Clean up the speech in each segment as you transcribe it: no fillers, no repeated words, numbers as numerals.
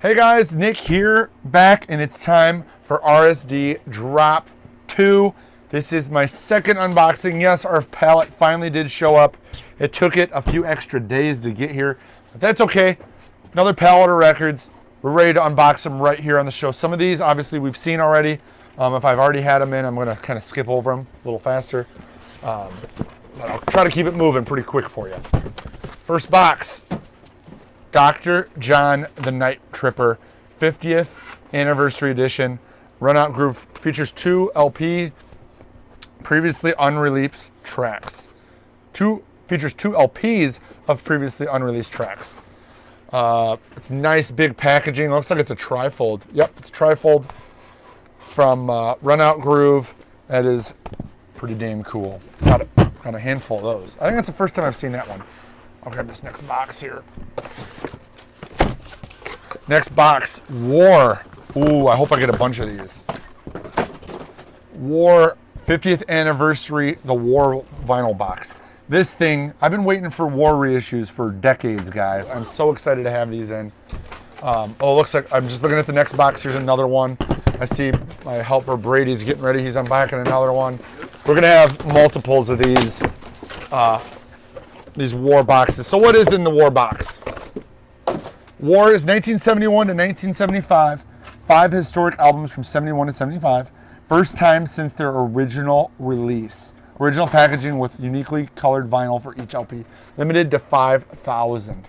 Hey guys, Nick here, back, and it's time for RSD Drop 2. This is my second unboxing. Yes, our pallet finally did show up. It took it a few extra days to get here, but that's okay. Another pallet of records. We're ready to unbox them right here on the show. Some of these, obviously, we've seen already. If I've already had them in, I'm gonna kind of skip over them a little faster. But I'll try to keep it moving pretty quick for you. First box. Dr. John the Night Tripper, 50th Anniversary Edition. Runout Groove features 2 LP previously unreleased tracks. Features 2 LPs of previously unreleased tracks. It's nice big packaging. Looks like it's a trifold. Yep, it's a trifold from Runout Groove. That is pretty damn cool. Got a handful of those. I think that's the first time I've seen that one. I'll grab this next box here. Next box, War. Ooh, I hope I get a bunch of these. War 50th Anniversary, the War vinyl box. This thing, I've been waiting for War reissues for decades, guys. I'm so excited to have these in. Oh, it looks like, I'm just looking at the next box. Here's another one. I see my helper Brady's getting ready. He's unpacking another one. We're gonna have multiples of these War boxes. So what is in the War box? War is 1971 to 1975. 5 historic albums from 71 to 75. First time since their original release. Original packaging with uniquely colored vinyl for each LP. Limited to 5,000.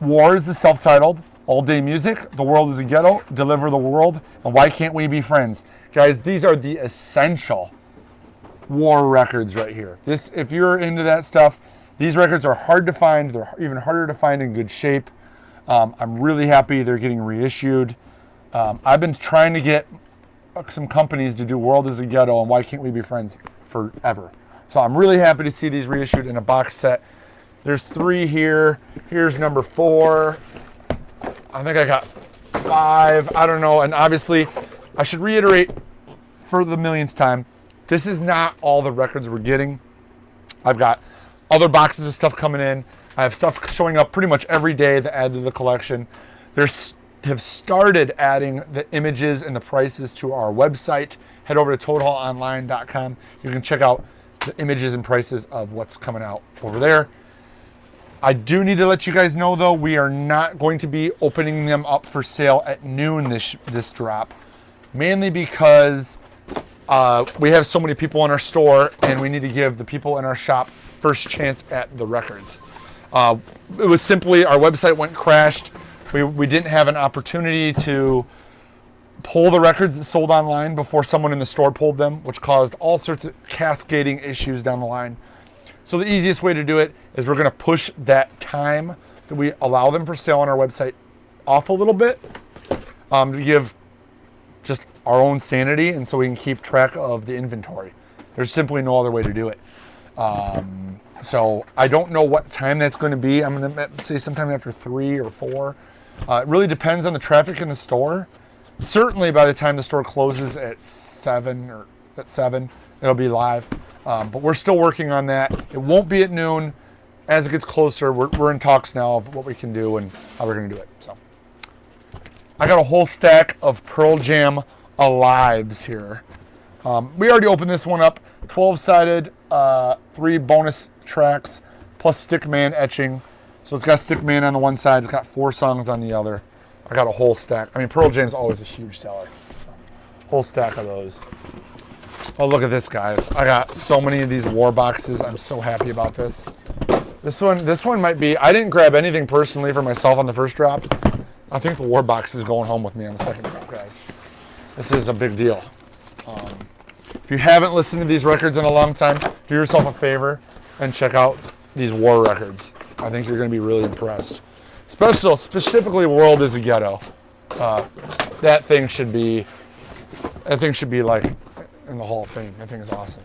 War is the self-titled. All Day Music, The World is a Ghetto, Deliver the World, and Why Can't We Be Friends? Guys, these are the essential War records right here. This, if you're into that stuff, these records are hard to find. They're even harder to find in good shape. I'm really happy they're getting reissued. I've been trying to get some companies to do World is a Ghetto and Why Can't We Be Friends forever. So I'm really happy to see these reissued in a box set. There's 3 here. Here's number 4. I think I got 5. I don't know. And obviously, I should reiterate for the millionth time, this is not all the records we're getting. I've got other boxes of stuff coming in. I have stuff showing up pretty much every day to add to the collection. Have started adding the images and the prices to our website. Head over to totalonline.com. You can check out the images and prices of what's coming out over there. I do need to let you guys know, though, we are not going to be opening them up for sale at noon this drop, mainly because we have so many people in our store and we need to give the people in our shop first chance at the records. It was simply our website crashed. We didn't have an opportunity to pull the records that sold online before someone in the store pulled them, which caused all sorts of cascading issues down the line. So the easiest way to do it is we're going to push that time that we allow them for sale on our website off a little bit to give just our own sanity, and so we can keep track of the inventory. There's simply no other way to do it. So I don't know what time that's going to be. I'm going to say sometime after 3 or 4. It really depends on the traffic in the store. Certainly by the time the store closes at 7, it'll be live. But we're still working on that. It won't be at noon. As it gets closer, we're in talks now of what we can do and how we're going to do it. So I got a whole stack of Pearl Jam Alives here. We already opened this one up. 12-sided, 3 bonus tracks, plus Stickman etching. So it's got Stickman on the one side. It's got 4 songs on the other. I got a whole stack. I mean, Pearl Jam's always a huge seller. Whole stack of those. Oh, look at this, guys. I got so many of these War boxes. I'm so happy about this. This one might be, I didn't grab anything personally for myself on the first drop. I think the War box is going home with me on the second drop, guys. This is a big deal. If you haven't listened to these records in a long time, do yourself a favor and check out these War records. I think you're going to be really impressed. Specifically, World is a Ghetto. That thing should be like in the Hall of Fame. That thing is awesome.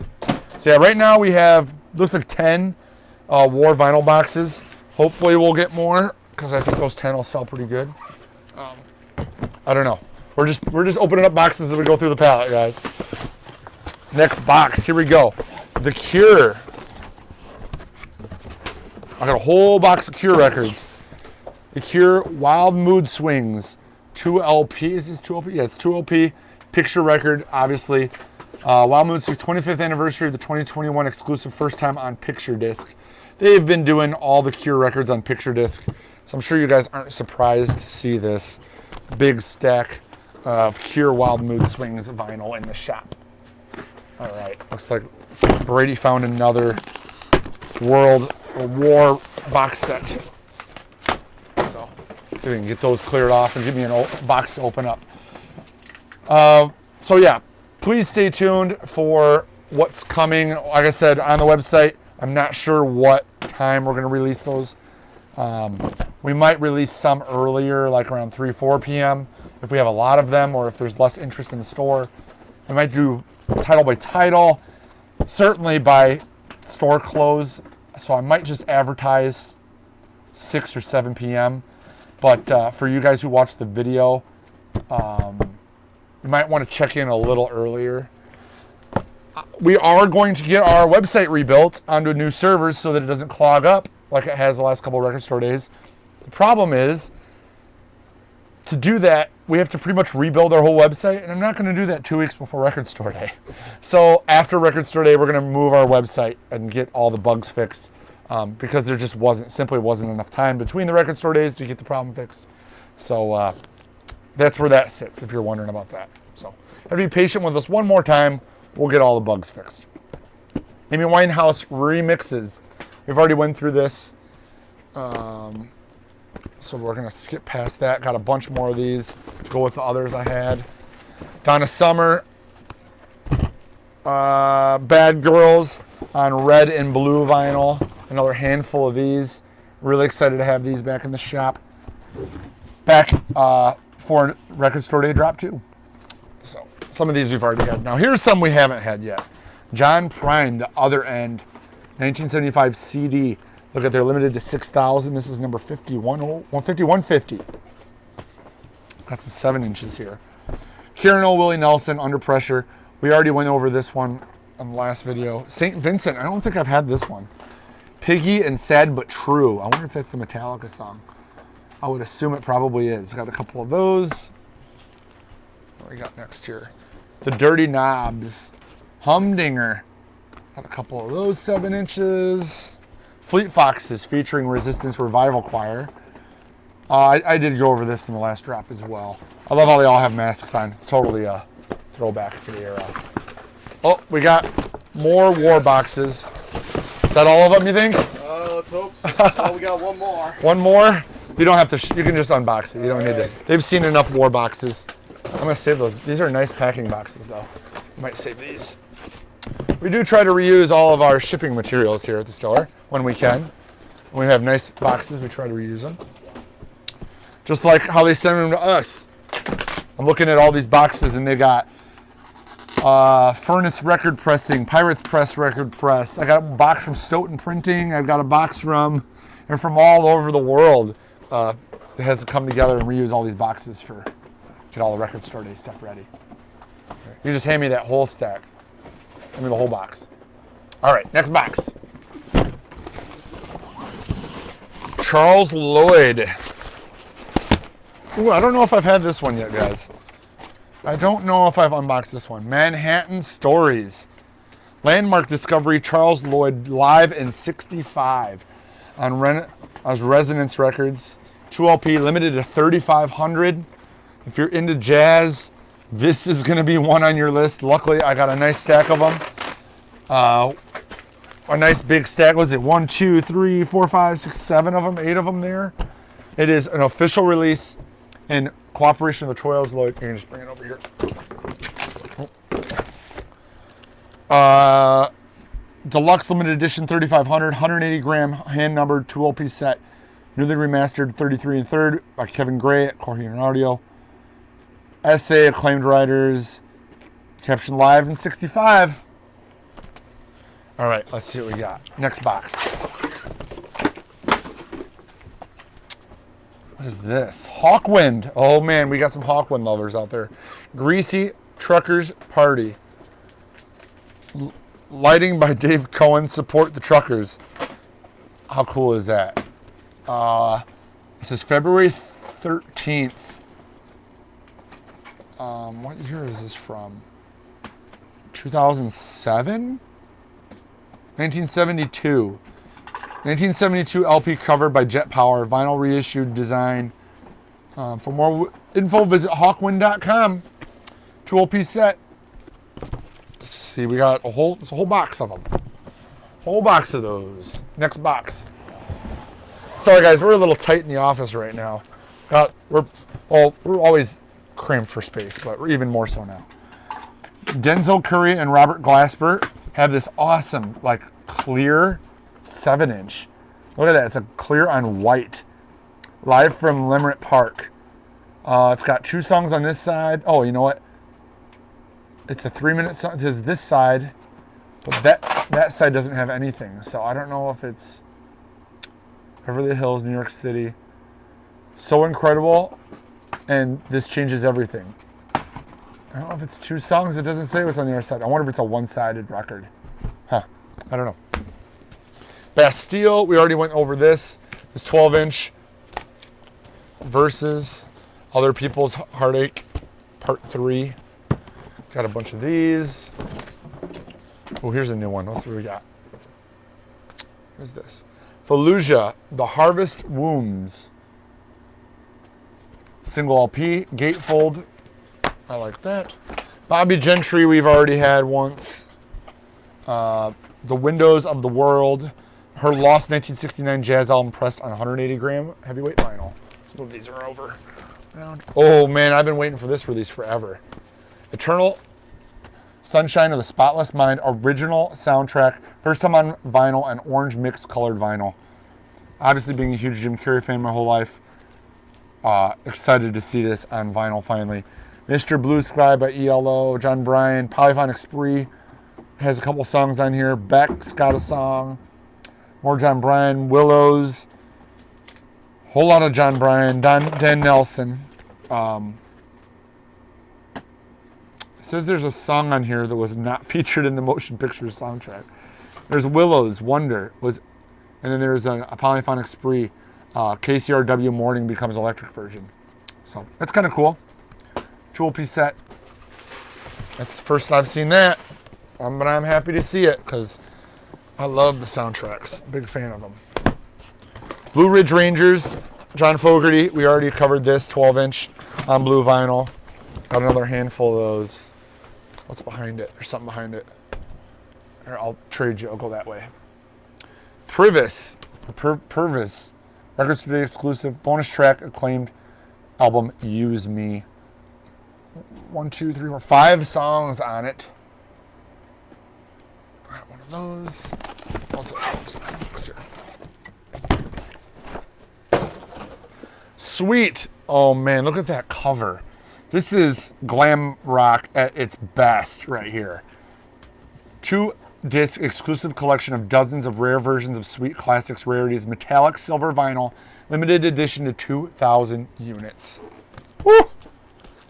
So yeah, right now we have, looks like 10 War vinyl boxes. Hopefully we'll get more because I think those 10 will sell pretty good. I don't know. We're just opening up boxes as we go through the pallet, guys. Next box, here we go. The Cure. I got a whole box of Cure records. The Cure Wild Mood Swings 2LP. Is this 2LP? Yeah, it's 2LP. Picture record, obviously. Wild Mood Swings 25th anniversary of the 2021 exclusive first time on picture disc. They've been doing all the Cure records on picture disc, so I'm sure you guys aren't surprised to see this big stack of Cure Wild Mood Swings vinyl in the shop. All right, looks like Brady found another World War box set. So see if we can get those cleared off and give me a box to open up. So yeah, please stay tuned for what's coming. Like I said, on the website, I'm not sure what time we're going to release those. We might release some earlier, like around 3, 4 p.m. if we have a lot of them, or if there's less interest in the store. We might do title by title, certainly by store close. So I might just advertise 6 or 7 p.m. But for you guys who watch the video, you might want to check in a little earlier. We are going to get our website rebuilt onto new servers so that it doesn't clog up like it has the last couple of record store days. The problem is, to do that, we have to pretty much rebuild our whole website, and I'm not going to do that 2 weeks before record store day. So after record store day, we're going to move our website and get all the bugs fixed, because there just simply wasn't enough time between the record store days to get the problem fixed. So that's where that sits, if you're wondering about that. So have to be patient with us one more time. We'll get all the bugs fixed. Amy Winehouse Remixes. We've already went through this. So we're going to skip past that. Got a bunch more of these. Go with the others I had. Donna Summer. Bad Girls on red and blue vinyl. Another handful of these. Really excited to have these back in the shop. Back for record store day drop too. So some of these we've already had. Now here's some we haven't had yet. John Prine, The Other End, 1975 CD. Look at, they're limited to 6,000. This is number 5150. Got some 7 inches here. Kieran O. Willie Nelson, Under Pressure. We already went over this one on the last video. St. Vincent, I don't think I've had this one. Piggy and Sad But True. I wonder if that's the Metallica song. I would assume it probably is. Got a couple of those. What do we got next here? The Dirty Knobs. Humdinger. Got a couple of those 7 inches. Fleet Foxes featuring Resistance Revival Choir. I did go over this in the last drop as well. I love how they all have masks on. It's totally a throwback to the era. Oh, we got more war boxes. Is that all of them, you think? Let's hope so. Oh, we got one more. One more? You don't have to, you can just unbox it. You don't need to. They've seen enough war boxes. I'm going to save those. These are nice packing boxes, though. I might save these. We do try to reuse all of our shipping materials here at the store when we can. When we have nice boxes, we try to reuse them. Just like how they send them to us. I'm looking at all these boxes and they got Furnace Record Pressing, Pirates Press Record Press. I got a box from Stoughton Printing. I've got a box from all over the world. It has to come together and reuse all these boxes for get all the record store day stuff ready. You just hand me that whole stack. Give me the whole box. All right, next box. Charles Lloyd. Ooh, I don't know if I've had this one yet, guys. I don't know if I've unboxed this one. Manhattan Stories. Landmark Discovery, Charles Lloyd, live in '65 on Resonance Records. 2LP, limited to 3,500. If you're into jazz, this is going to be one on your list. Luckily, I got a nice stack of them. A nice big stack. Was it 1, 2, 3, 4, 5, 6, 7 of them? 8 of them there. It is an official release in cooperation with the Charles Lloyd. You can just bring it over here. Deluxe limited edition 3,500, 180 gram hand numbered 2LP set. Newly remastered 33 1/3 by Kevin Gray at Coherent Audio. Essay, acclaimed writers, captioned live in '65. All right, let's see what we got. Next box. What is this? Hawkwind. Oh man, we got some Hawkwind lovers out there. Greasy Truckers Party. Lighting by Dave Cohen. Support the truckers. How cool is that? This is February 13th. What year is this from? 2007? 1972. 1972 LP cover by Jet Power. Vinyl reissued design. For more info, visit hawkwind.com. 2-LP set. Let's see, we got a whole box of them. Whole box of those. Next box. Sorry guys, we're a little tight in the office right now. We're always cramped for space, but we're even more so now. Denzel Curry and Robert Glasper have this awesome, like, clear 7-inch. Look at that, it's a clear on white. Live from Limerick Park. It's got 2 songs on this side. Oh, you know what? It's a 3-minute song. This is this side, but that side doesn't have anything. So I don't know if it's Beverly Hills, New York City. So incredible, and this changes everything. I don't know if it's 2 songs. It doesn't say what's on the other side. I wonder if it's a one-sided record. Huh. I don't know. Bastille, we already went over this. This 12-inch versus Other People's Heartache, Part 3. Got a bunch of these. Oh, here's a new one. What we got? What is this? Fallujah, The Harvest Wombs. Single LP, gatefold. I like that. Bobby Gentry, we've already had once. The Windows of the World. Her Lost 1969 jazz album pressed on 180 gram heavyweight vinyl. Some of these are over. Oh man, I've been waiting for this release forever. Eternal Sunshine of the Spotless Mind original soundtrack. First time on vinyl and orange mixed colored vinyl. Obviously being a huge Jim Carrey fan my whole life. Excited to see this on vinyl finally. Mr. Blue Sky by ELO. John Bryan. Polyphonic Spree has a couple songs on here. Beck's got a song. More John Bryan. Willows. Whole lot of John Bryan. Dan Nelson. Says there's a song on here that was not featured in the motion picture soundtrack. There's Willows, Wonder, and then there's a Polyphonic Spree, KCRW Morning Becomes Electric version. So that's kind of cool. 2-LP set. That's the first I've seen that, but I'm happy to see it because I love the soundtracks. Big fan of them. Blue Ridge Rangers, John Fogerty. We already covered this 12-inch on blue vinyl. Got another handful of those. What's behind it? There's something behind it. Here, I'll trade you. I'll go that way. Purvis. Record Studio exclusive. Bonus track acclaimed album Use Me. 1, 2, 3, 4, 5 songs on it. Got one of those. What's here? Sweet. Oh man, look at that cover. This is glam rock at its best right here. 2-disc exclusive collection of dozens of rare versions of Sweet Classics rarities, metallic silver vinyl, limited edition to 2,000 units. Woo!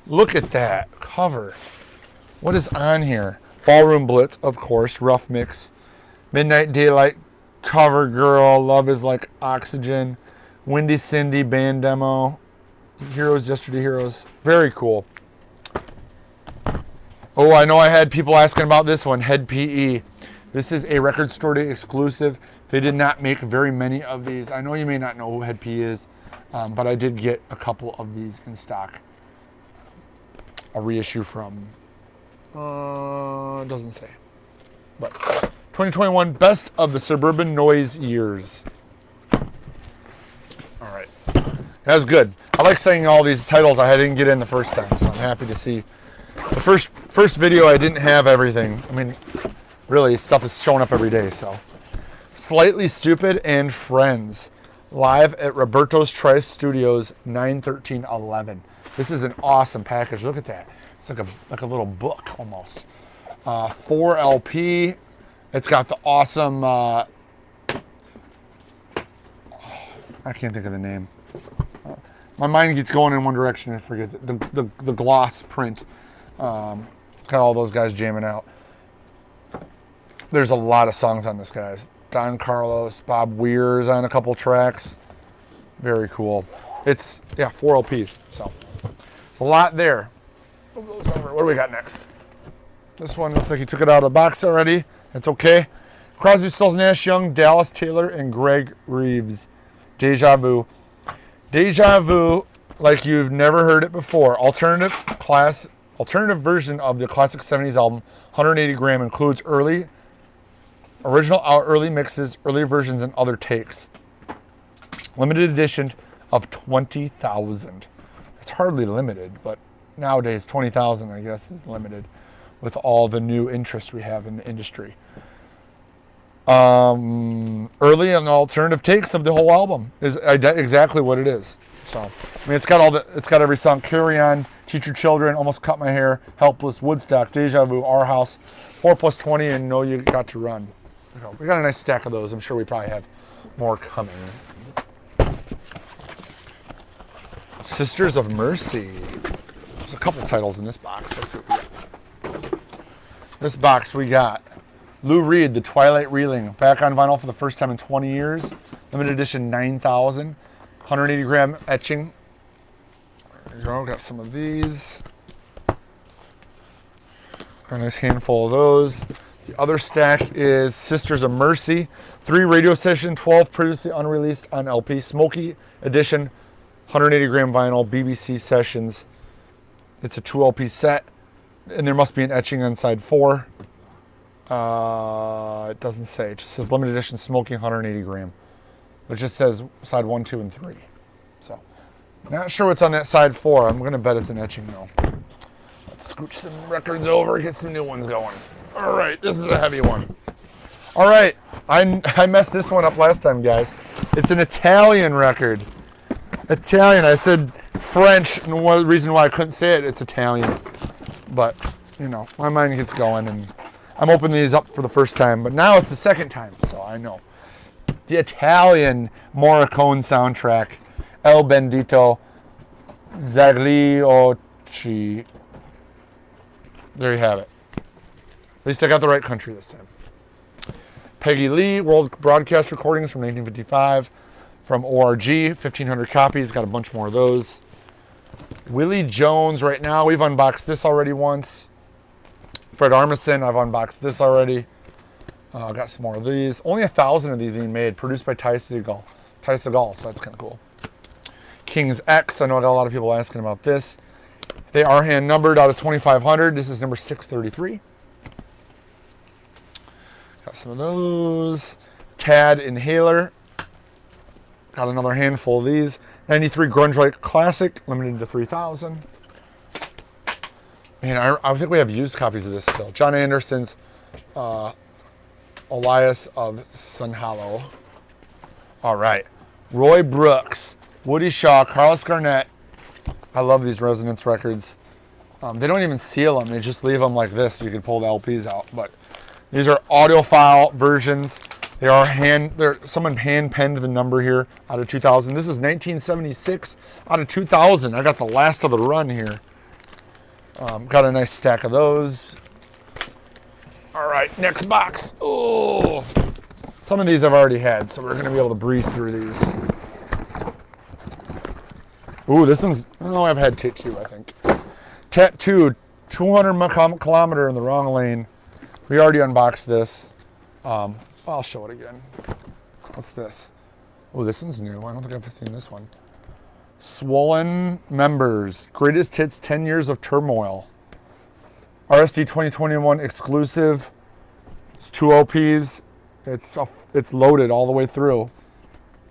Look at that cover. What is on here? Ballroom Blitz, of course, Rough Mix, Midnight Daylight, Cover Girl, Love is Like Oxygen, Windy Cindy band demo, Heroes, Yesterday Heroes. Very cool. Oh, I know I had people asking about this one, Head PE. This is a Record Store Day exclusive. They did not make very many of these. I know you may not know who Head PE is, but I did get a couple of these in stock. A reissue from, it doesn't say. But 2021 Best of the Suburban Noise Years. All right. That was good. I like saying all these titles I didn't get in the first time, so I'm happy to see. The first video I didn't have everything. I mean, really, stuff is showing up every day, so. Slightly Stupid and Friends. Live at Roberto's Trice Studios, 9/13/11. This is an awesome package. Look at that. It's like a little book almost. 4 LP. It's got the awesome, I can't think of the name. My mind gets going in one direction and forgets it. The gloss print. Got all those guys jamming out. There's a lot of songs on this, guys. Don Carlos, Bob Weir's on a couple tracks. Very cool. It's, yeah, 4 LPs. So, it's a lot there. Move those over. What do we got next? This one looks like he took it out of the box already. That's okay. Crosby, Stills, Nash Young, Dallas Taylor, and Greg Reeves. Deja Vu. Deja Vu, like you've never heard it before. Alternative version of the classic 70s album, 180 gram, includes early mixes, early versions, and other takes. Limited edition of 20,000. It's hardly limited, but nowadays 20,000, I guess, is limited with all the new interest we have in the industry. Early and alternative takes of the whole album is exactly what it is. So, I mean, it's got every song: Carry On, Teach Your Children, Almost Cut My Hair, Helpless, Woodstock, Deja Vu, Our House, 4+20, and Know You Got to Run. So we got a nice stack of those. I'm sure we probably have more coming. Sisters of Mercy. There's a couple titles in this box. Let's see what we got. This box we got Lou Reed, The Twilight Reeling, back on vinyl for the first time in 20 years. Limited edition 9,000. 180 gram etching. There you go. Got some of these. Got a nice handful of those. The other stack is Sisters of Mercy. 3 radio session, 12 previously unreleased on LP. Smoky edition, 180 gram vinyl, BBC Sessions. It's a 2 LP set. And there must be an etching on side 4. It doesn't say. It just says limited edition smoking 180 gram. It just says side 1, 2, and 3. So, not sure what's on that side 4. I'm going to bet it's an etching though. Let's scooch some records over, get some new ones going. All right, this is a heavy one. All right, I messed this one up last time, guys. It's an Italian record. Italian. I said French, and one reason why I couldn't say it, it's Italian. But, you know, my mind gets going, and I'm opening these up for the first time, but now it's the second time, so I know. The Italian Morricone soundtrack, El Bendito Zagliotti. There you have it. At least I got the right country this time. Peggy Lee, World Broadcast Recordings from 1955. From ORG, 1,500 copies. Got a bunch more of those. Willie Jones, right now, we've unboxed this already once. Fred Armisen, I've unboxed this already. Got some more of these. Only 1,000 of these being made, produced by Ty Segall, so that's kind of cool. King's X, I know I got a lot of people asking about this. They are hand numbered out of 2,500. This is number 633. Got some of those. Tad Inhaler. Got another handful of these. 93 Grunge Light Classic, limited to 3,000. Man, I think we have used copies of this still. John Anderson's Elias of Sun Hollow. All right. Roy Brooks, Woody Shaw, Carlos Garnett. I love these Resonance records. They don't even seal them. They just leave them like this so you can pull the LPs out. But these are audiophile versions. They are someone hand penned the number here out of 2000. This is 1976 out of 2000. I got the last of the run here. Got a nice stack of those. All right, next box. Oh, some of these I've already had, so we're going to be able to breeze through these. Ooh, this one's, oh, I've had Tattoo, I think. Tattoo, 200 kilometer in the wrong lane. We already unboxed this. I'll show it again. What's this? Oh, this one's new. I don't think I've seen this one. Swollen Members, Greatest Hits 10 Years of Turmoil. RSD 2021 exclusive. It's 2 LPs. It's loaded all the way through.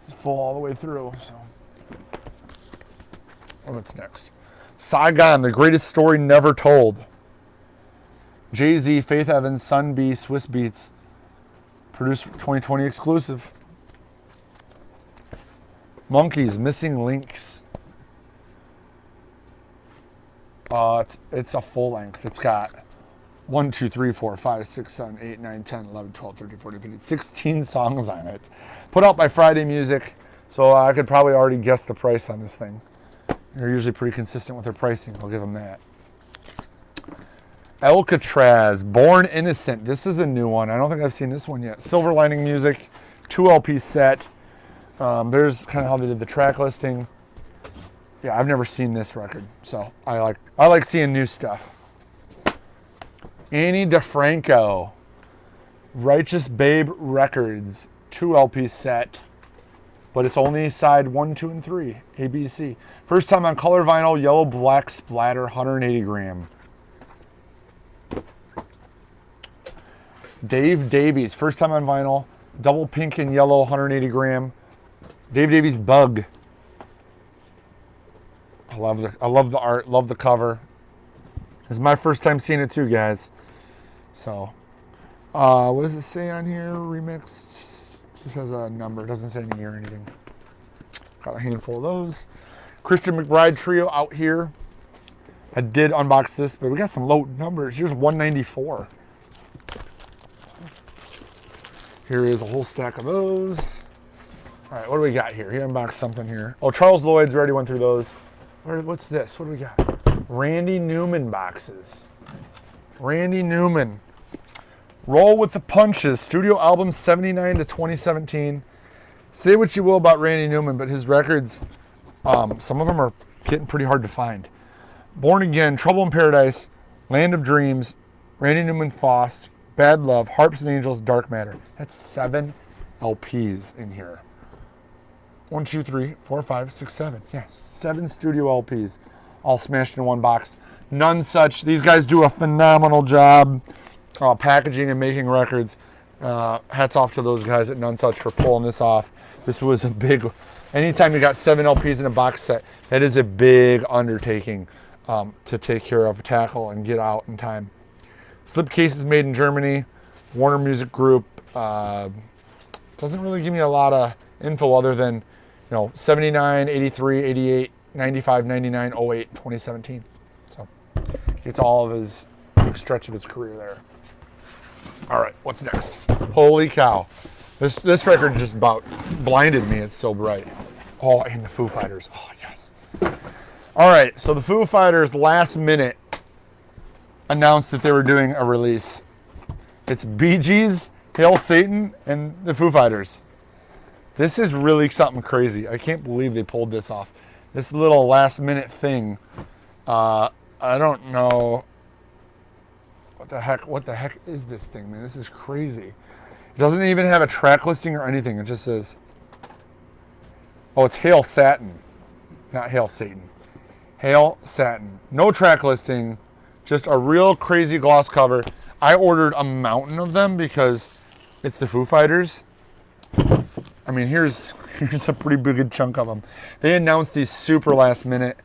It's full all the way through. So, what's next? Saigon, The Greatest Story Never Told. Jay-Z, Faith Evans, Sun B, Swiss Beats. Produced 2020 exclusive. Monkeys, Missing Links. It's a full length. It's got 1, 2, 3, 4, 5, 6, 7, 8, 9, 10, 11, 12, 13, 14, 15, 16 songs on it. Put out by Friday Music, so I could probably already guess the price on this thing. They're usually pretty consistent with their pricing. I'll give them that. Alcatraz, Born Innocent. This is a new one. I don't think I've seen this one yet. Silver Lining Music, 2 LP set. There's kind of how they did the track listing. Yeah, I've never seen this record, so I like seeing new stuff. Annie DeFranco, Righteous Babe Records, 2 LP set, but it's only side 1, 2, and 3, A, B, C. First time on color vinyl, yellow black splatter, 180 gram. Dave Davies, first time on vinyl, double pink and yellow, 180 gram. Dave Davies Bug. I love the art, love the cover. This is my first time seeing it too, guys. So, what does it say on here? Remixed. Just has a number. It doesn't say any year or anything. Got a handful of those. Christian McBride Trio out here. I did unbox this, but we got some low numbers. Here's 194. Here is a whole stack of those. All right, what do we got here? He unboxed something here. Oh, Charles Lloyd's. We already went through those. What's this? What do we got? Randy Newman boxes. Randy Newman. Roll with the Punches. Studio album 79 to 2017. Say what you will about Randy Newman, but his records, some of them are getting pretty hard to find. Born Again, Trouble in Paradise, Land of Dreams, Randy Newman Faust, Bad Love, Harps and Angels, Dark Matter. That's 7 LPs in here. 1, 2, 3, 4, 5, 6, 7. Yeah, 7 studio LPs, all smashed in one box. None Such. These guys do a phenomenal job packaging and making records. Hats off to those guys at None Such for pulling this off. This was a big, anytime you got 7 LPs in a box set, that is a big undertaking to take care of, tackle, and get out in time. Slipcases made in Germany, Warner Music Group. Doesn't really give me a lot of info other than, 79, 83, 88, 95, 99, 08, 2017. So it's all of his big stretch of his career there. All right, what's next? Holy cow. This record just about blinded me. It's so bright. Oh, and the Foo Fighters. Oh, yes. All right, so the Foo Fighters last minute announced that they were doing a release. It's Bee Gees, Hail Satan, and the Foo Fighters. This is really something crazy. I can't believe they pulled this off. This little last minute thing. I don't know what the heck is this thing, man? This is crazy. It doesn't even have a track listing or anything. It just says, oh, it's Hail Satan, not Hail Satan. Hail Satan. No track listing, just a real crazy gloss cover. I ordered a mountain of them because it's the Foo Fighters. I mean, here's a pretty big chunk of them. They announced these super last minute.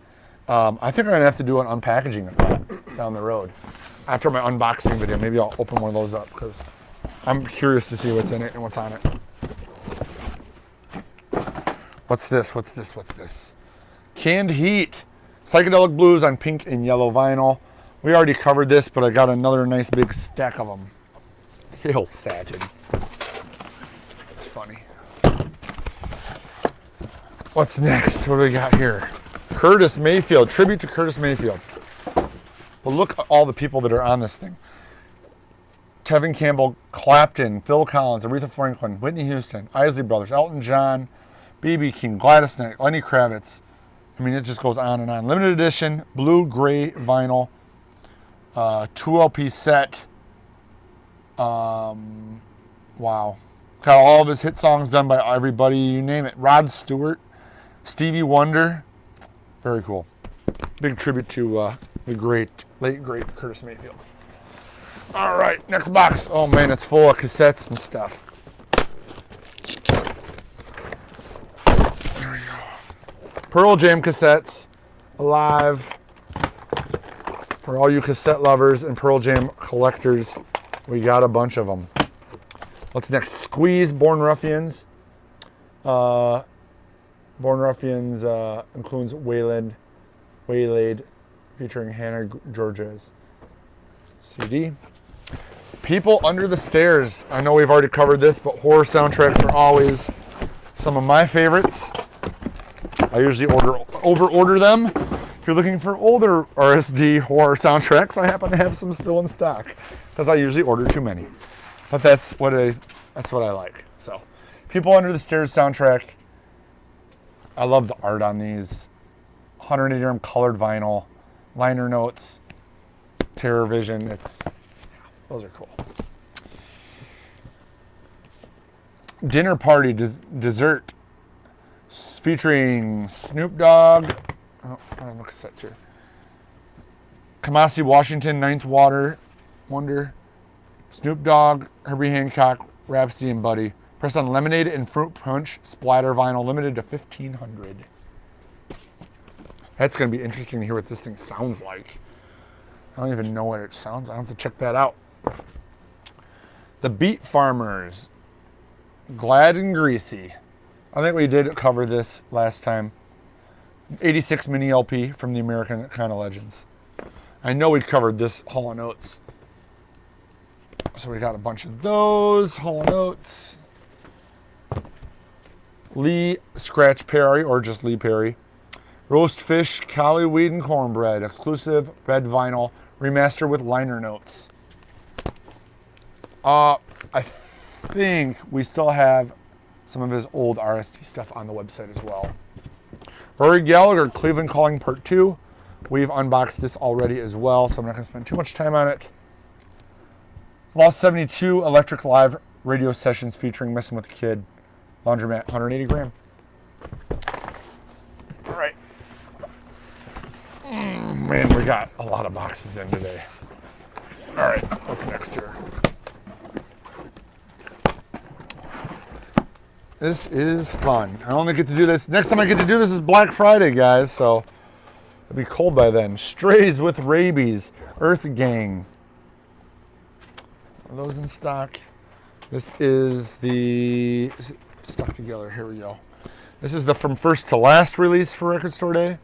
I think I'm gonna have to do an unpackaging of that down the road. After my unboxing video, maybe I'll open one of those up because I'm curious to see what's in it and what's on it. What's this? What's this? What's this? Canned Heat. Psychedelic Blues on pink and yellow vinyl. We already covered this, but I got another nice big stack of them. Hail Satan. It's funny. What's next? What do we got here? Curtis Mayfield. Tribute to Curtis Mayfield. But look at all the people that are on this thing. Tevin Campbell, Clapton, Phil Collins, Aretha Franklin, Whitney Houston, Isley Brothers, Elton John, B.B. King, Gladys Knight, Lenny Kravitz. I mean, it just goes on and on. Limited edition, blue, gray vinyl, 2 LP set. Wow. Got all of his hit songs done by everybody, you name it. Rod Stewart, Stevie Wonder. Very cool. Big tribute to the late great Curtis Mayfield. All right, next box. Oh man, it's full of cassettes and stuff. There we go. Pearl Jam cassettes, alive. For all you cassette lovers and Pearl Jam collectors, we got a bunch of them. What's next? Squeeze, Born Ruffians. Born Ruffians includes Waylaid, featuring Hannah Georges. CD. People Under the Stairs. I know we've already covered this, but horror soundtracks are always some of my favorites. I usually over-order them. If you're looking for older RSD horror soundtracks, I happen to have some still in stock because I usually order too many. But that's what I like. So, People Under the Stairs soundtrack. I love the art on these. 180 gram colored vinyl, liner notes, Terror Vision. Those are cool. Dinner Party Dessert featuring Snoop Dogg. Oh, I don't know cassettes here. Kamasi Washington, Ninth Wonder, Snoop Dogg, Herbie Hancock, Rhapsody, and Buddy. Press on lemonade and fruit punch splatter vinyl, limited to 1,500. That's going to be interesting to hear what this thing sounds like. I don't even know what it sounds. I have to check that out. The Beat Farmers, Glad and Greasy. I think we did cover this last time. 86 mini LP from the American Kind of Legends. I know we covered this Hall & Oates. So we got a bunch of those Hall & Oates. Lee Scratch Perry, or just Lee Perry. Roast Fish, Cali Weed and Cornbread. Exclusive red vinyl. Remaster with liner notes. I think we still have some of his old RSD stuff on the website as well. Rory Gallagher, Cleveland Calling Part 2. We've unboxed this already as well, so I'm not going to spend too much time on it. Lost 72 Electric Live radio sessions featuring Messing with the Kid. Laundromat, 180 gram. All right. Man, we got a lot of boxes in today. All right, what's next here? This is fun. I only get to do this. Next time I get to do this is Black Friday, guys, so it'll be cold by then. Strays with Rabies, Earth Gang. Are those in stock? This is the... Is it stuck together? Here we go. This is the From First to Last release for Record Store Day.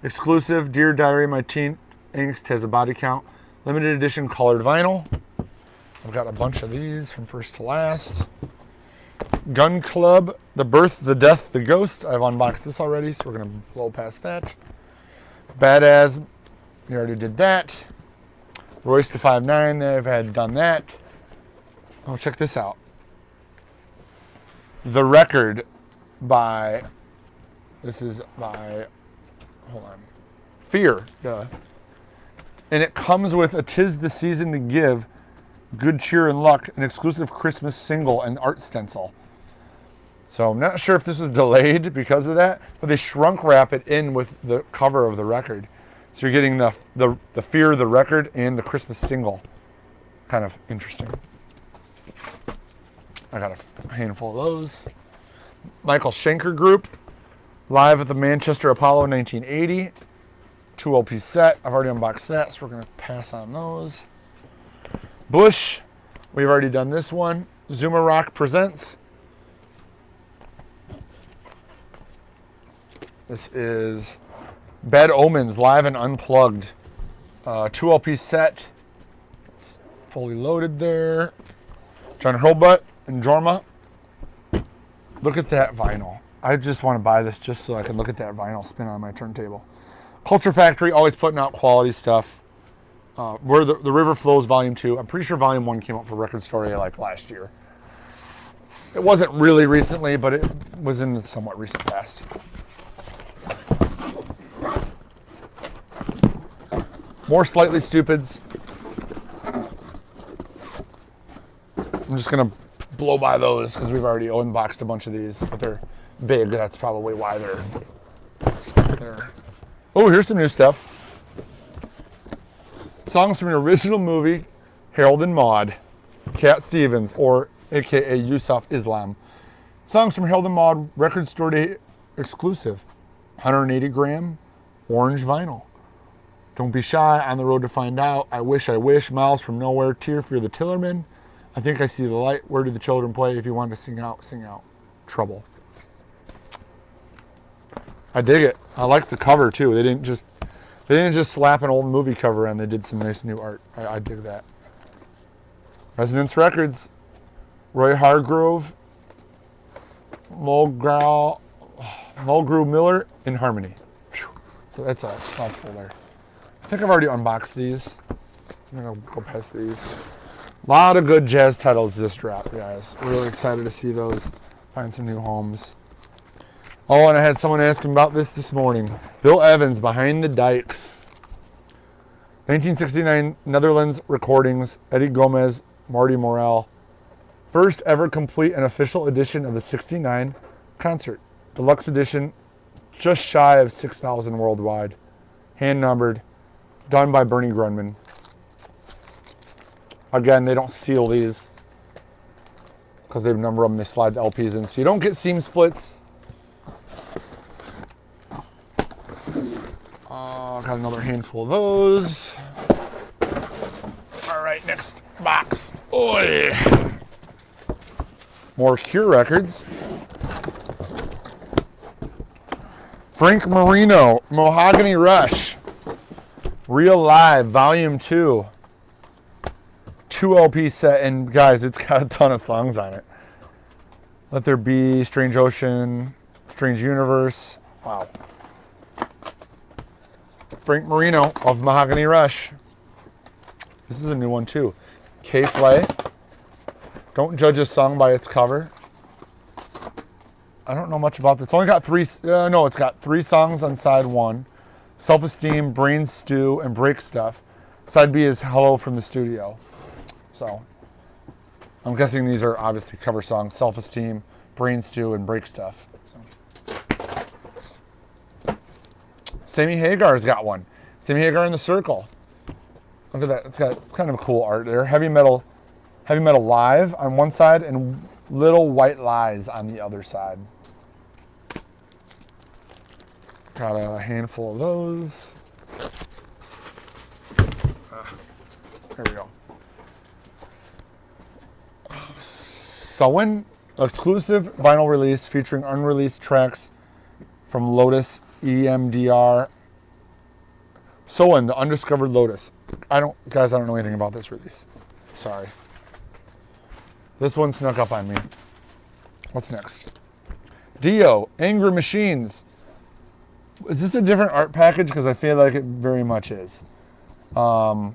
Exclusive, Dear Diary, My Teen Angst Has a Body Count. Limited edition colored vinyl. I've got a bunch of these from First to Last. Gun Club, The Birth, The Death, The Ghost. I've unboxed this already, so we're going to blow past that. Badass, we already did that. Royce to 5'9", they've had done that. Oh, check this out. The Record by, this is by, hold on, Fear, duh. And it comes with a 'Tis the Season to Give, Good Cheer and Luck, an exclusive Christmas single and art stencil. So I'm not sure if this was delayed because of that, but they shrunk wrap it in with the cover of the record. So you're getting the Fear, the record, and the Christmas single. Kind of interesting. I got a handful of those. Michael Schenker Group, live at the Manchester Apollo 1980. 2 LP set. I've already unboxed that, so we're going to pass on those. Bush, we've already done this one. Zuma Rock Presents. This is Bad Omens, live and unplugged. 2 LP set. It's fully loaded there. John Hurlbutt and Jorma. Look at that vinyl. I just want to buy this just so I can look at that vinyl spin on my turntable. Culture Factory, always putting out quality stuff. Where the River Flows Volume 2. I'm pretty sure Volume 1 came out for Record Store Day like last year. It wasn't really recently, but it was in the somewhat recent past. More Slightly Stupids. I'm just going to blow by those because we've already unboxed a bunch of these, but they're big. That's probably why they're there. Oh, here's some new stuff. Songs from the original movie, Harold and Maude, Cat Stevens, or AKA Yusuf Islam. Songs from Harold and Maude, Record Store Day exclusive. 180 gram, orange vinyl. Don't Be Shy, On the Road to Find Out, I Wish, Miles from Nowhere, Tear for the Tillerman, I Think I See the Light, Where Do the Children Play, If You Want to Sing Out, Sing Out, Trouble. I dig it. I like the cover too. They didn't just slap an old movie cover on. They did some nice new art. I dig that. Resonance Records, Roy Hargrove, Mulgrew Miller in Harmony. Whew. So that's a mouthful there. I think I've already unboxed these. I'm gonna go past these. A lot of good jazz titles this drop, guys. Really excited to see those. Find some new homes. Oh, and I had someone asking about this morning. Bill Evans, Behind the Dikes. 1969 Netherlands recordings. Eddie Gomez, Marty Morell. First ever complete and official edition of the 69 concert. Deluxe edition, just shy of 6,000 worldwide. Hand numbered. Done by Bernie Grunman. Again, they don't seal these because they number them, they slide the LPs in. So you don't get seam splits. Got another handful of those. All right, next box. Oy. More Cure records. Frank Marino, Mahogany Rush. Real Live, Volume 2. 2 LP set, and guys, it's got a ton of songs on it. Let There Be, Strange Ocean, Strange Universe. Wow. Frank Marino of Mahogany Rush. This is a new one too. K-Flay. Don't judge a song by its cover. I don't know much about this. It's only got it's got 3 songs on side 1. Self-Esteem, Brain Stew, and Break Stuff. Side B is Hello from the Studio. So, I'm guessing these are obviously cover songs. Self-Esteem, Brain Stew, and Break Stuff. So. Sammy Hagar's got one. Sammy Hagar in the Circle. Look at that. It's kind of cool art there. Heavy Metal Live on one side and Little White Lies on the other side. Got a handful of those. There we go. Sowen, exclusive vinyl release featuring unreleased tracks from Lotus EMDR. Sowen, the Undiscovered Lotus. I don't know anything about this release. Sorry. This one snuck up on me. What's next? Dio, Angry Machines. Is this a different art package? Because I feel like it very much is. Newly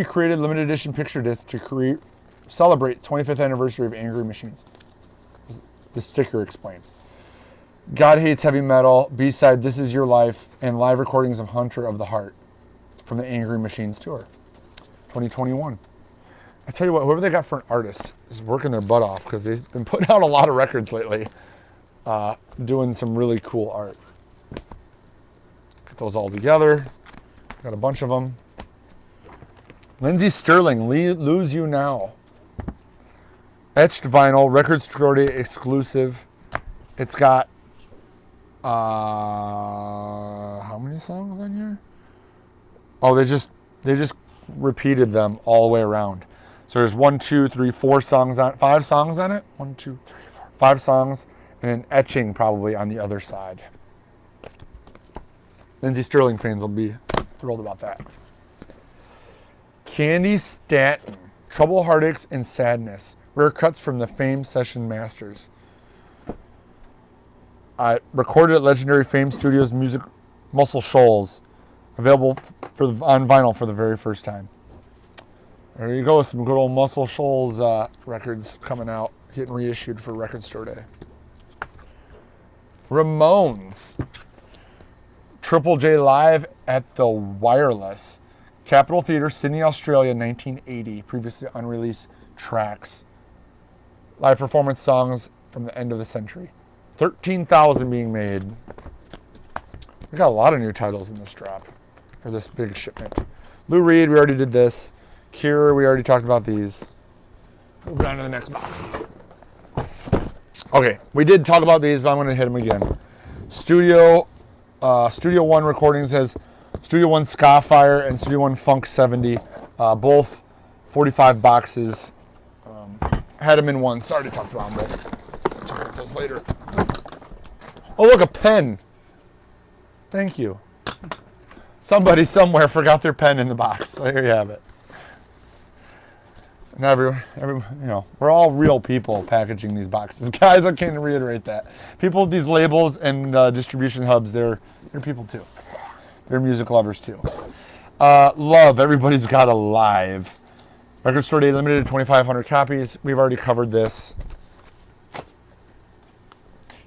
created limited edition picture disc to celebrate 25th anniversary of Angry Machines. The sticker explains. God Hates Heavy Metal, B-side This Is Your Life, and live recordings of Hunter of the Heart from the Angry Machines tour, 2021. I tell you what, whoever they got for an artist is working their butt off because they've been putting out a lot of records lately, doing some really cool art. Get those all together. Got a bunch of them. Lindsey Sterling, Lose You Now. Etched vinyl, Record Store Day exclusive. It's got, how many songs on here? Oh, they just repeated them all the way around. So there's 5 songs on it. 1, 2, 3, 4, 5 songs, and an etching probably on the other side. Lindsey Sterling fans will be thrilled about that. Candy Stanton, Trouble, Heartaches, and Sadness. Rare cuts from the Fame Session Masters. Recorded at legendary Fame Studios Music Muscle Shoals. Available on vinyl for the very first time. There you go, some good old Muscle Shoals records coming out, getting reissued for Record Store Day. Ramones. Triple J Live at the Wireless. Capitol Theatre, Sydney, Australia, 1980. Previously unreleased tracks. Live performance songs from the end of the century. 13,000 being made. We got a lot of new titles in this drop, or this big shipment. Lou Reed, we already did this. Cure, we already talked about these. Moving on to the next box. Okay, we did talk about these, but I'm going to hit them again. Studio One recordings has Studio One Ska Fire and Studio One Funk 70, both 45 boxes. Had them in one. Sorry to talk about them, but we'll talk about those later. Oh, look, a pen. Thank you. Somebody somewhere forgot their pen in the box. So here you have it. Now we're all real people packaging these boxes. Guys, I can't reiterate that. People with these labels and distribution hubs, they're people too. They're music lovers too. Love, Everybody's Got a Live. Record Store Day limited to 2,500 copies. We've already covered this.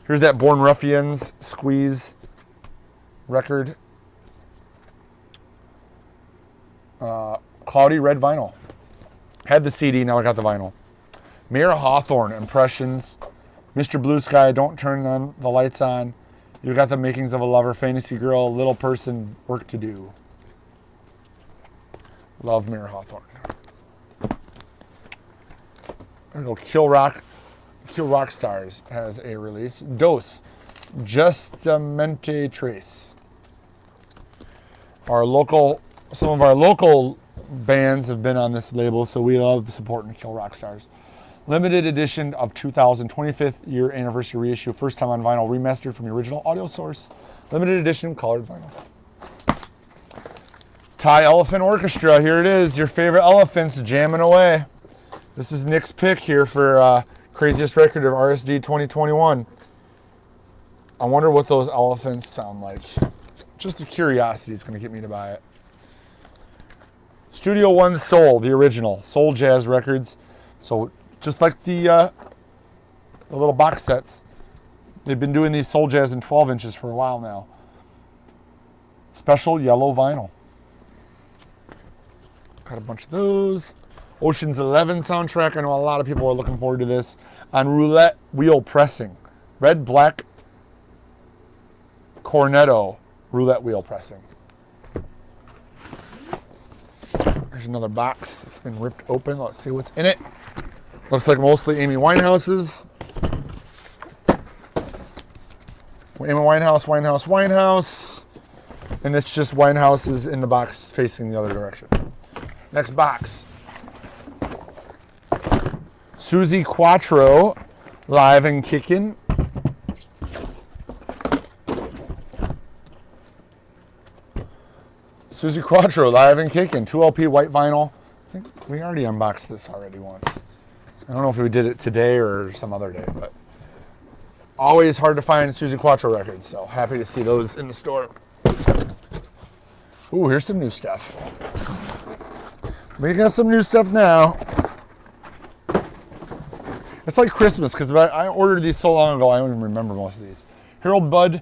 Here's that Born Ruffians Squeeze record. Cloudy red vinyl. Had the CD, now I got the vinyl. Mayor Hawthorne Impressions. Mr. Blue Sky, Don't Turn on the Lights On. You Got the Makings of a Lover, Fantasy Girl, Little Person, Work to Do. Love Mayor Hawthorne. There we go. Kill Rock Stars has a release. Dose, Justamente Trace. Some of our local bands have been on this label, so we love supporting Kill Rock Stars. Limited edition of 2025th year anniversary reissue, first time on vinyl, remastered from the original audio source. Limited edition colored vinyl. Thai Elephant Orchestra, here it is, your favorite elephants jamming away. This is Nick's pick here for craziest record of RSD 2021. I wonder what those elephants sound like. Just a curiosity is going to get me to buy it. Studio One Soul, the original, Soul Jazz Records. So just like the little box sets, they've been doing these Soul Jazz in 12 inches for a while now. Special yellow vinyl. Got a bunch of those. Ocean's 11 soundtrack. I know a lot of people are looking forward to this. On roulette wheel pressing. Red, black, cornetto roulette wheel pressing. There's another box. It's been ripped open. Let's see what's in it. Looks like mostly Amy Winehouse's. Amy Winehouse. And it's just Winehouse's in the box facing the other direction. Next box. Suzi Quatro, Live and Kickin'. Suzi Quatro, Live and Kickin', 2LP white vinyl. I think we already unboxed this already once. I don't know if we did it today or some other day, but always hard to find Suzi Quatro records, so happy to see those in the store. Ooh, here's some new stuff. We got some new stuff now. It's like Christmas, because I ordered these so long ago, I don't even remember most of these. Harold Budd,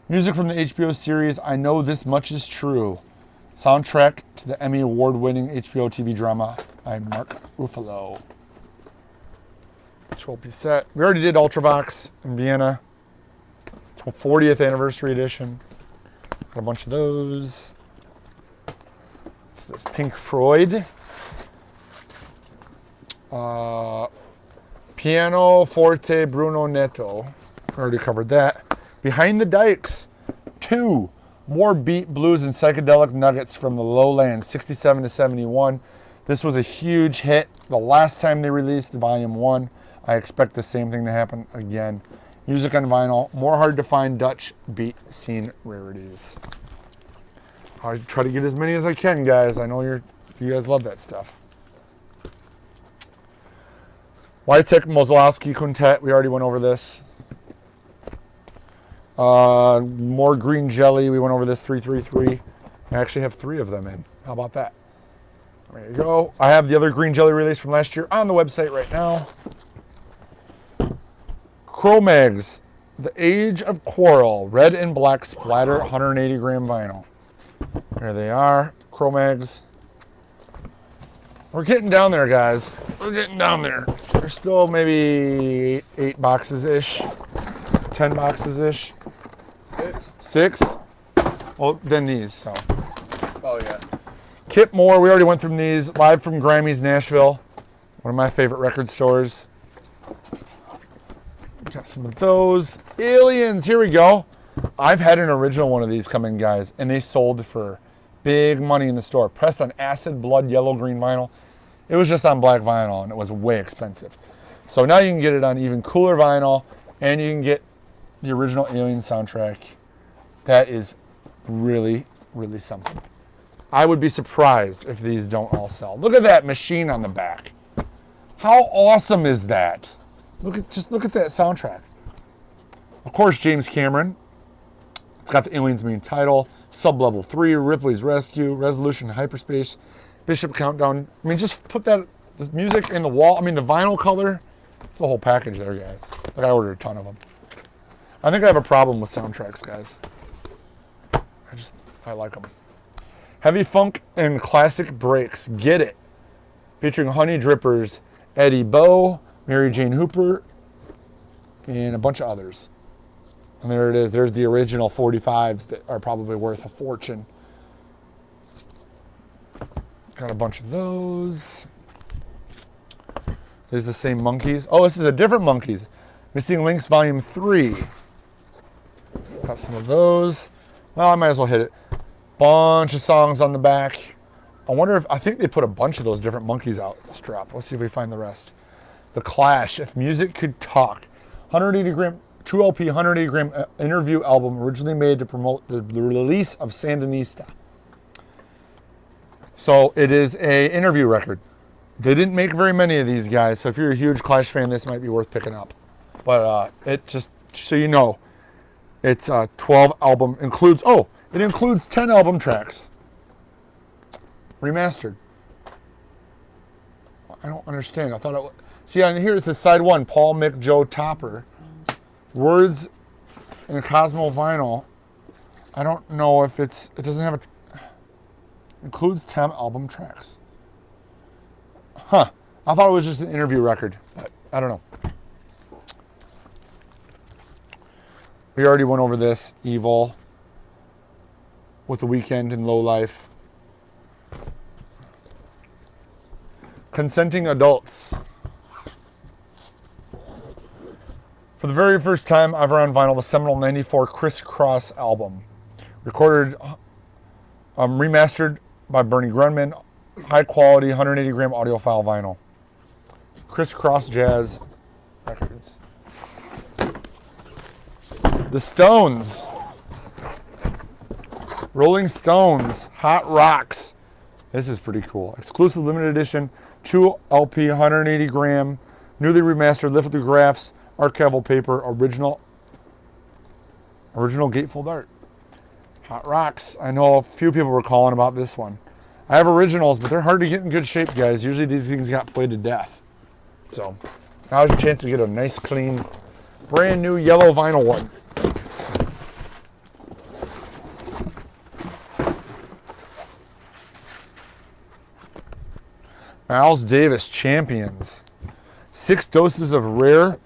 music from the HBO series I Know This Much Is True. Soundtrack to the Emmy Award-winning HBO TV drama by Mark Ruffalo. 12-piece set. We already did Ultravox in Vienna. 40th anniversary edition. Got a bunch of those. So there's Pink Floyd. Piano Forte Bruno Neto. Already covered that. Behind the Dikes. 2 more beat, blues, and psychedelic nuggets from the lowlands, 67 to 71. This was a huge hit the last time they released Volume 1. I expect the same thing to happen again. Music on vinyl. More hard to find Dutch beat scene rarities. I try to get as many as I can, guys. I know you guys love that stuff. Wojtek Mozlowski Quintet. We already went over this. More green jelly. We went over this 333. I actually have 3 of them in. How about that? There you go. I have the other green jelly release from last year on the website right now. Cro-Mags, The Age of Quarrel, red and black splatter, 180 gram vinyl. There they are, Cro-Mags. We're getting down there, guys. We're getting down there. There's still maybe 8 boxes-ish, 10 boxes-ish. 6? Well, then these, so. Oh, yeah. Kip Moore, we already went through these. Live from Grammys, Nashville. One of my favorite record stores. Got some of those. Aliens, here we go. I've had an original one of these come in, guys, and they sold for big money in the store. Pressed on acid, blood, yellow, green vinyl. It was just on black vinyl, and it was way expensive. So now you can get it on even cooler vinyl, and you can get the original Alien soundtrack. That is really, really something. I would be surprised if these don't all sell. Look at that machine on the back. How awesome is that? Look at that soundtrack. Of course, James Cameron. It's got the Aliens main title, Sublevel 3, Ripley's Rescue, Resolution Hyperspace, Bishop Countdown. I mean, just put this music in the wall. I mean, the vinyl color. It's the whole package there, guys. Like, I ordered a ton of them. I think I have a problem with soundtracks, guys. I like them. Heavy funk and classic breaks. Get It. Featuring Honey Drippers, Eddie Bow, Mary Jane Hooper, and a bunch of others. And there it is. There's the original 45s that are probably worth a fortune. Got a bunch of those. This is the same Monkeys. Oh, this is a different Monkeys. Missing Links Volume 3. Got some of those. Well, I might as well hit it. Bunch of songs on the back. I wonder if, I think they put a bunch of those different Monkeys out strap. Let's see if we find the rest. The Clash, If Music Could Talk. 180 gram, 2 LP, 180 gram interview album originally made to promote the release of Sandinista. So it is a interview record. They didn't make very many of these guys, so if you're a huge Clash fan, this might be worth picking up. But it just so you know, it's a 12 album, includes, oh, it includes 10 album tracks. Remastered. I don't understand. I thought it was, see, on here it says side 1, Paul, Mick, Joe, Topper. Words and Cosmo vinyl. I don't know if it doesn't have includes 10 album tracks. Huh. I thought it was just an interview record, but I don't know. We already went over this. Evil. With The Weeknd and Low Life. Consenting Adults. For the very first time ever on vinyl, the seminal 94 Crisscross album. Recorded, remastered by Bernie Grunman. High quality 180 gram audiophile vinyl. Crisscross Jazz Records. The Stones. Rolling Stones. Hot Rocks. This is pretty cool. Exclusive limited edition. 2 LP 180 gram. Newly remastered lithographs. Archival paper. Original gatefold art. Hot Rocks. I know a few people were calling about this one. I have originals, but they're hard to get in good shape, guys. Usually these things got played to death. So now's your chance to get a nice, clean, brand new yellow vinyl one. Miles Davis Champions. 6 doses of rare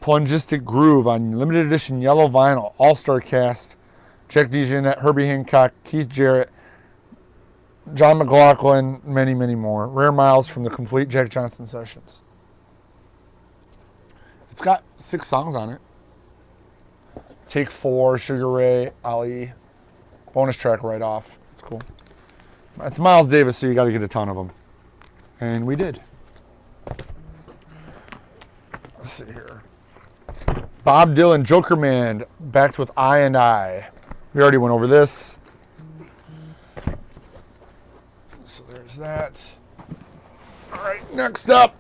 plungistic groove on limited edition yellow vinyl. All-star cast. Jack DeJohnette, Herbie Hancock, Keith Jarrett, John McLaughlin, many, many more. Rare Miles from the complete Jack Johnson sessions. It's got 6 songs on it. Take 4, Sugar Ray, Ali. Bonus track right off. It's cool. It's Miles Davis, so you got to get a ton of them. And we did. Let's see here. Bob Dylan, Joker Man, backed with I and I. We already went over this. So there's that. All right, next up.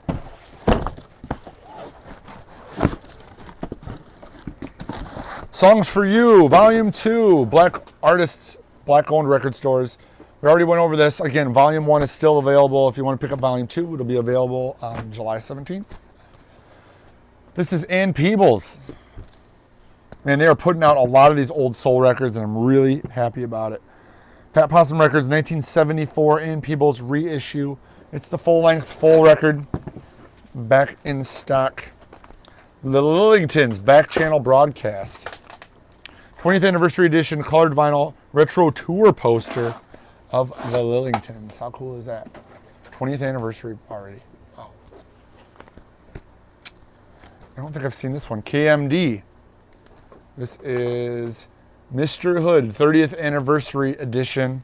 Songs for You, Volume 2, Black Artists, Black-owned record stores. We already went over this. Again, Volume 1 is still available. If you want to pick up Volume 2, it'll be available on July 17th. This is Ann Peebles. Man, they are putting out a lot of these old soul records, and I'm really happy about it. Fat Possum Records, 1974, Ann Peebles reissue. It's the full-length, full record, back in stock. The Lillingtons, back channel broadcast. 20th anniversary edition, colored vinyl, retro tour poster of the Lillingtons. How cool is that? 20th anniversary already. Oh. I don't think I've seen this one. KMD. This is Mr. Hood, 30th anniversary edition.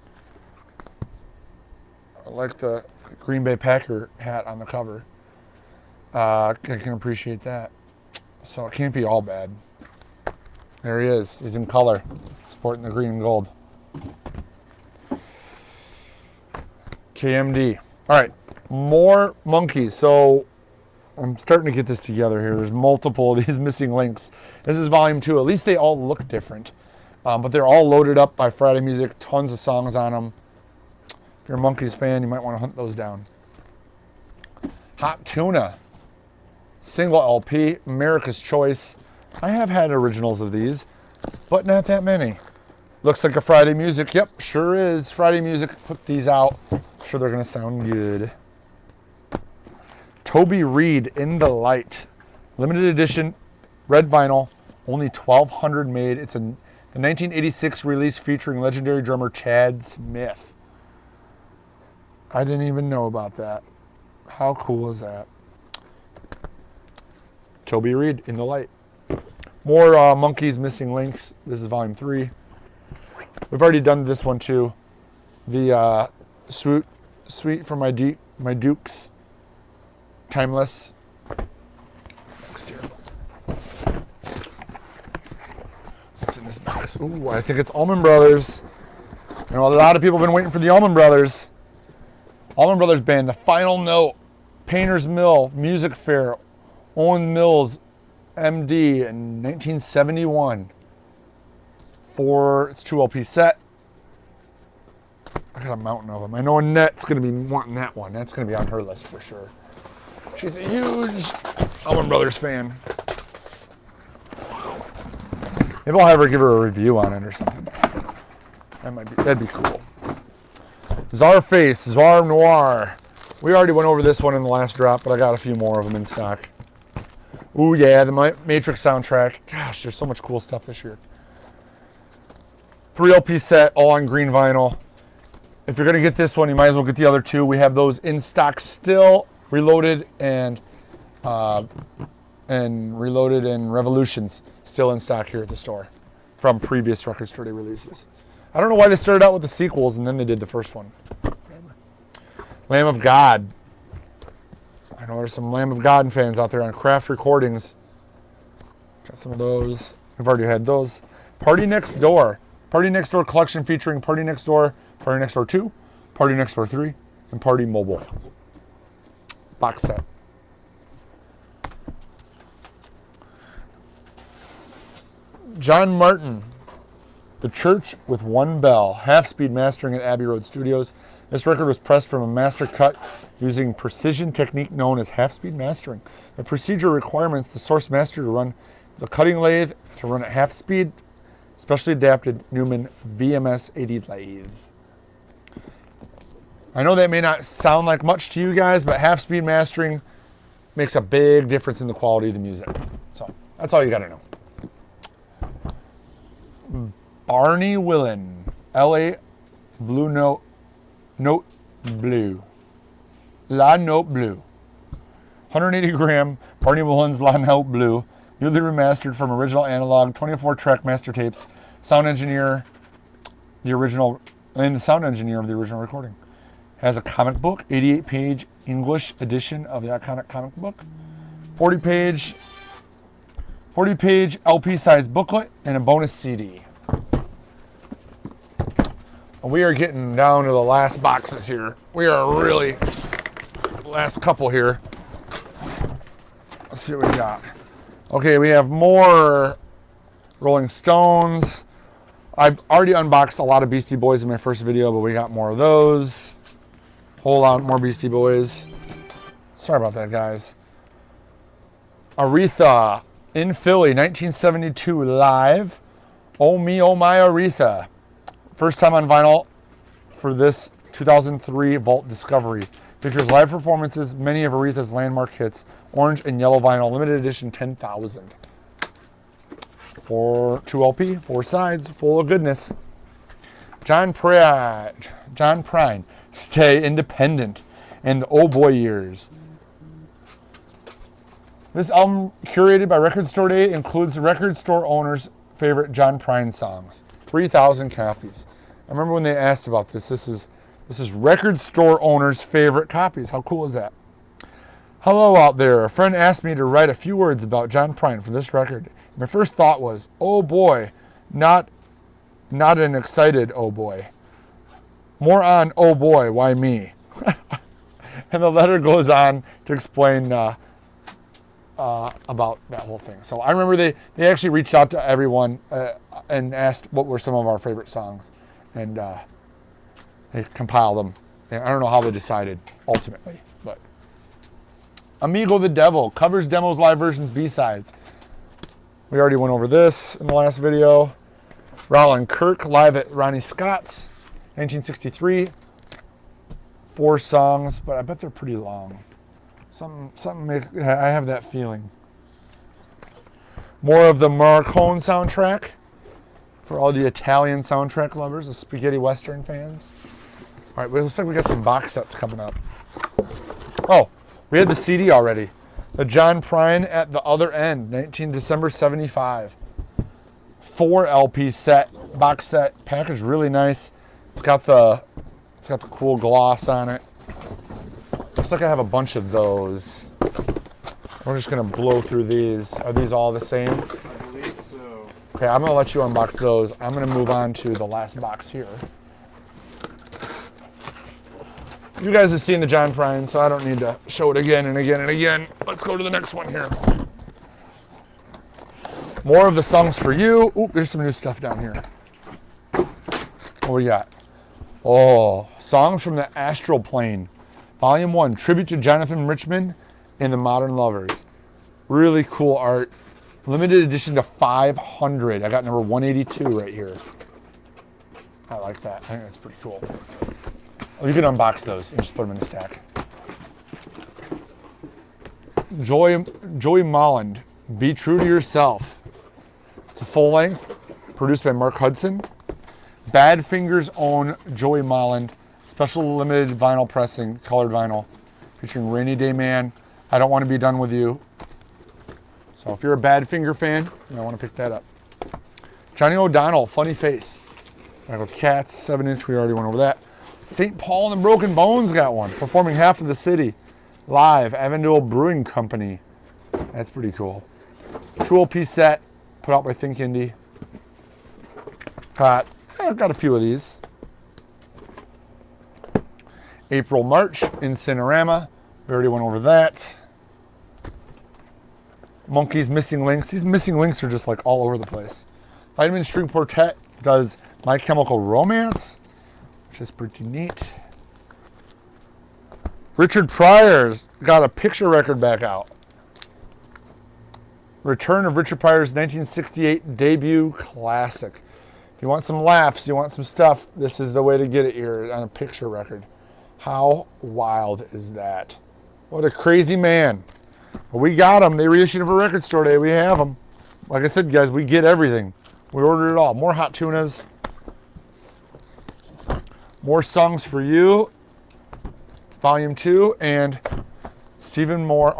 I like the Green Bay Packer hat on the cover. I can appreciate that. So it can't be all bad. There he is. He's in color, sporting the green and gold. KMD. All right, more Monkeys. So I'm starting to get this together here. There's multiple of these missing links. This is Volume 2. At least they all look different. But they're all loaded up by Friday Music. Tons of songs on them. If you're a Monkeys fan, you might want to hunt those down. Hot Tuna. Single LP. America's Choice. I have had originals of these, but not that many. Looks like a Friday Music. Yep, sure is. Friday Music put these out. Sure they're gonna sound good. Toby Reed, In the Light. Limited edition, red vinyl, only 1,200 made. It's the 1986 release featuring legendary drummer Chad Smith. I didn't even know about that. How cool is that? Toby Reed, In the Light. More Monkeys Missing Links. This is volume 3. We've already done this one too. The Suite for My Dukes. Timeless. What's next here? What's in this box? Ooh, I think it's Allman Brothers. You know, a lot of people have been waiting for the Allman Brothers. Allman Brothers Band, The Final Note, Painter's Mill, Music Fair, Owen Mills, MD in 1971. It's 2 LP set. I got a mountain of them. I know Annette's going to be wanting that one. That's going to be on her list for sure. She's a huge Allman Brothers fan. Maybe I'll have her give her a review on it or something. That'd be cool. Czarface, Czar Noir. We already went over this one in the last drop, but I got a few more of them in stock. Ooh yeah, the Matrix soundtrack. Gosh, there's so much cool stuff this year. 3 LP set, all on green vinyl. If you're gonna get this one, you might as well get the other 2. We have those in stock still, Reloaded and Revolutions still in stock here at the store from previous Record Store Day releases. I don't know why they started out with the sequels and then they did the first one. Lamb of God. I know there's some Lamb of God fans out there on Craft Recordings. Got some of those. We've already had those. Party Next Door. Party Next Door collection featuring Party Next Door, Party Next Door 2, Party Next Door 3, and Party Mobile. Box set. John Martin. The Church with One Bell. Half-speed mastering at Abbey Road Studios. This record was pressed from a master cut using precision technique known as half-speed mastering. The procedure requirements the source master to run the cutting lathe to run at half speed, specially adapted Newman VMS 80 lathe. I know that may not sound like much to you guys, but half-speed mastering makes a big difference in the quality of the music. So that's all you got to know. Barney Willen, LA Blue Note Blue. La Note Blue. 180 gram Barney Willen's La Note Blue, newly remastered from original analog, 24-track master tapes. Sound engineer, the sound engineer of the original recording. Has a comic book, 88-page English edition of the iconic comic book. 40-page LP-size booklet and a bonus CD. We are getting down to the last boxes here. We are really last couple here. Let's see what we got. Okay, we have more Rolling Stones. I've already unboxed a lot of Beastie Boys in my first video, but we got more of those. Whole lot more Beastie Boys. Sorry about that, guys. Aretha in Philly, 1972 live. Oh Me, Oh My Aretha. First time on vinyl for this 2003 Vault Discovery. Features live performances, many of Aretha's landmark hits. Orange and yellow vinyl, limited edition 10,000. 2 LP, 4 sides, full of goodness. John Prine, Stay Independent, and the Oh Boy Years. This album, curated by Record Store Day, includes the record store owner's favorite John Prine songs. 3,000 copies. I remember when they asked about this. This is record store owner's favorite copies. How cool is that? Hello out there. A friend asked me to write a few words about John Prine for this record. My first thought was, oh boy, not an excited oh boy. More on oh boy, why me? And the letter goes on to explain about that whole thing. So I remember they actually reached out to everyone and asked what were some of our favorite songs, and they compiled them. And I don't know how they decided ultimately, but Amigo the Devil, covers, demos, live versions, B-sides. We already went over this in the last video. Roland Kirk live at Ronnie Scott's, 1963. 4 songs, but I bet they're pretty long. I have that feeling. More of the Morricone soundtrack for all the Italian soundtrack lovers, the spaghetti western fans. All right, well, it looks like we got some box sets coming up. Oh, we had the CD already. The John Prine at the Other End, December 75. 4 LP set, box set, package really nice. It's got the cool gloss on it. Looks like I have a bunch of those. We're just gonna blow through these. Are these all the same? I believe so. Okay, I'm gonna let you unbox those. I'm gonna move on to the last box here. You guys have seen the John Prine, so I don't need to show it again and again and again. Let's go to the next one here. More of the songs for you. Ooh, there's some new stuff down here. What we got? Oh, Songs from the Astral Plane. Volume 1, Tribute to Jonathan Richman and the Modern Lovers. Really cool art. Limited edition to 500. I got number 182 right here. I like that. I think that's pretty cool. Oh, you can unbox those and just put them in the stack. Joey Molland, Be True to Yourself. It's a full length, produced by Mark Hudson. Badfinger's own Joey Molland, special limited vinyl pressing, colored vinyl, featuring Rainy Day Man, I Don't Want to Be Done With You. So if you're a Badfinger fan, you might want to pick that up. Johnny O'Donnell, Funny Face. Right, with Cats, 7-inch, we already went over that. St. Paul and the Broken Bones got one, performing Half of the City, live, Avondale Brewing Company. That's pretty cool. It's a 2-LP set, put out by Think Indie. I've got a few of these. April March in Cinerama. We already went over that. Monkey's Missing Links. These missing links are just like all over the place. Vitamin String Quartet does My Chemical Romance, which is pretty neat. Richard Pryor's got a picture record back out. Return of Richard Pryor's 1968 debut classic. If you want some laughs, you want some stuff, this is the way to get it here on a picture record. How wild is that? What a crazy man. Well, we got them. They reissued them for Record Store Day. We have them. Like I said, guys, we get everything. We ordered it all. More Hot Tunas. More Songs for You. Volume 2. And Stephen Moore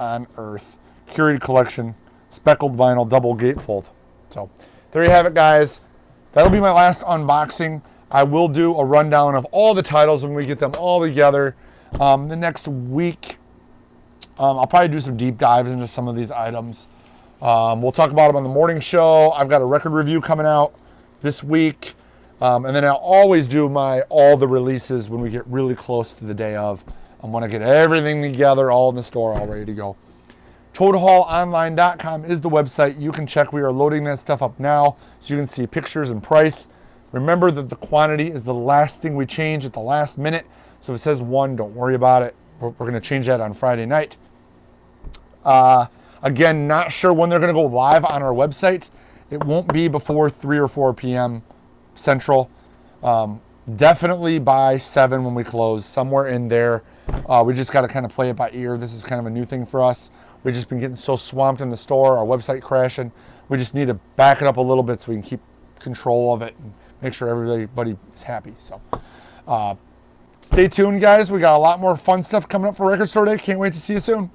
on Earth. Curated collection. Speckled vinyl, double gatefold. So there you have it, guys. That'll be my last unboxing. I will do a rundown of all the titles when we get them all together. The next week, I'll probably do some deep dives into some of these items. We'll talk about them on the morning show. I've got a record review coming out this week. And then I'll always do all the releases when we get really close to the day of. I want to get everything together, all in the store, all ready to go. ToadHallOnline.com is the website. You can check. We are loading that stuff up now so you can see pictures and price. Remember that the quantity is the last thing we change at the last minute. So if it says 1, don't worry about it. We're going to change that on Friday night. Again, not sure when they're going to go live on our website. It won't be before 3 or 4 p.m. Central. Definitely by 7 when we close, somewhere in there. We just got to kind of play it by ear. This is kind of a new thing for us. We've just been getting so swamped in the store, our website crashing. We just need to back it up a little bit so we can keep control of it and make sure everybody is happy. So stay tuned, guys. We got a lot more fun stuff coming up for Record Store Day. Can't wait to see you soon.